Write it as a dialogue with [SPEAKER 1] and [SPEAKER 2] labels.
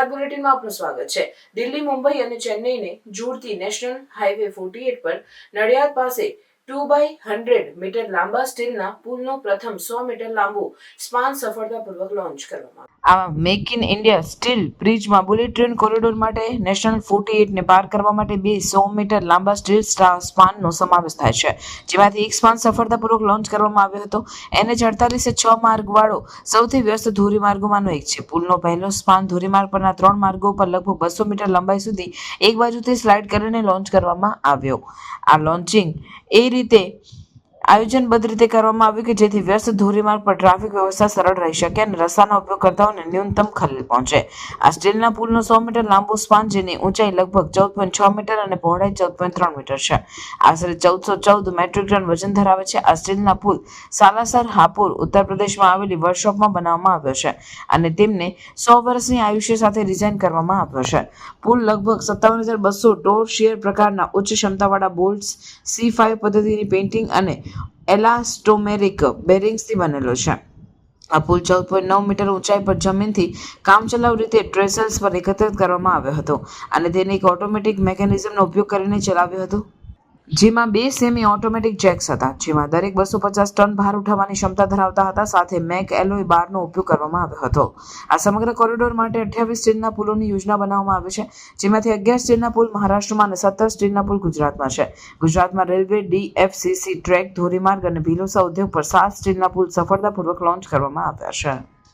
[SPEAKER 1] Star બુલેટિનમાં આપનું સ્વાગત છે। દિલ્હી, મુંબઈ અને ચેન્નઈને જોડતી નેશનલ હાઈવે 48 પર નડિયાદ પાસે 2x100 મીટર લાંબા સ્ટીલના પુલનો પ્રથમ 100 મીટર લાંબો સ્પાન સફળતાપૂર્વક લોન્ચ કરવામાં આવ્યો। આ મેક ઇન ઇન્ડિયા સ્ટીલ બ્રિજમાં બુલેટ ટ્રેન કોરિડોર માટે નેશનલ 48 ને પાર કરવા માટે બે 100 મીટર લાંબા સ્ટીલ સ્પાનનો સમાવેશ થાય છે, જેમાંથી એક સ્પાન સફળતાપૂર્વક લોન્ચ કરવામાં આવ્યો હતો। NH48 એ 6 માર્ગવાળો સૌથી વ્યસ્ત ધોરીમાર્ગોમાંનો એક છે। પુલનો પહેલો સ્પાન ધોરીમાર્ગ પરના 3 માર્ગો પર લગભગ 200 મીટર લંબાઈ સુધી એક બાજુથી સ્લાઇડ કરીને લોન્ચ કરવામાં આવ્યો। આ લોન્ચિંગ એ રીતે આયોજનબદ્ધ રીતે કરવામાં આવ્યું કે જેથી વ્યસ્ત ધોરીમાર્ગ પર ટ્રાફિક વ્યવસ્થા સરળ રહી શકે અને રસ્તાના ઉપયોગકર્તાઓને ન્યૂનતમ ખલેલ પહોંચે। આ સ્ટીલના પુલનો 100 મીટર લાંબો સ્પાન, જેની ઊંચાઈ લગભગ 14.6 મીટર અને પહોળાઈ 14.3 મીટર છે, આશરે 1414 મેટ્રિક ટન વજન ધરાવે છે। આ સ્ટીલના પુલ સાલાસર, હાપુર, ઉત્તર પ્રદેશમાં આવેલી વર્કશોપમાં બનાવવામાં આવ્યો છે અને તેમને 100 વર્ષની આયુષ્ય સાથે ડિઝાઇન કરવામાં આવ્યો છે। પુલ લગભગ 57,200 ટોર શીયર પ્રકારના ઉચ્ચ ક્ષમતાવાળા બોલ્ટ્સ, C5 પદ્ધતિની પેઇન્ટિંગ અને એલાસ્ટોમેરિક બેરિંગ્સથી બનેલો છે। આ પુલ 14.9 મીટર ઊંચાઈ પર જમીનથી કામચલાઉ રીતે ટ્રેસલ્સ પર એકત્રિત કરવામાં આવ્યો હતો અને તેને એક ઓટોમેટિક મિકેનિઝમનો ઉપયોગ કરીને ચલાવ્યો હતો, જેમાં બે સેમી ઓટોમેટિક જેક્સ હતા, જેમાં દરેક 250 ટન ભાર ઉઠાવવાની ક્ષમતા ધરાવતા હતા। સાથે મેક એલોય બારનો ઉપયોગ કરવામાં આવ્યો હતો। આ સમગ્ર કોરિડોર માટે 28 સ્ટીલના પુલોની યોજના બનાવવામાં આવી છે, જેમાંથી 11 સ્ટીલના પુલ મહારાષ્ટ્રમાં અને 17 સ્ટીલના પુલ ગુજરાતમાં છે। ગુજરાતમાં રેલવે, DFCC ટ્રેક, ધોરીમાર્ગ અને ભિલોસા ઉદ્યોગ પર 7 સ્ટીલના પુલ સફળતાપૂર્વક લોન્ચ કરવામાં આવ્યા છે।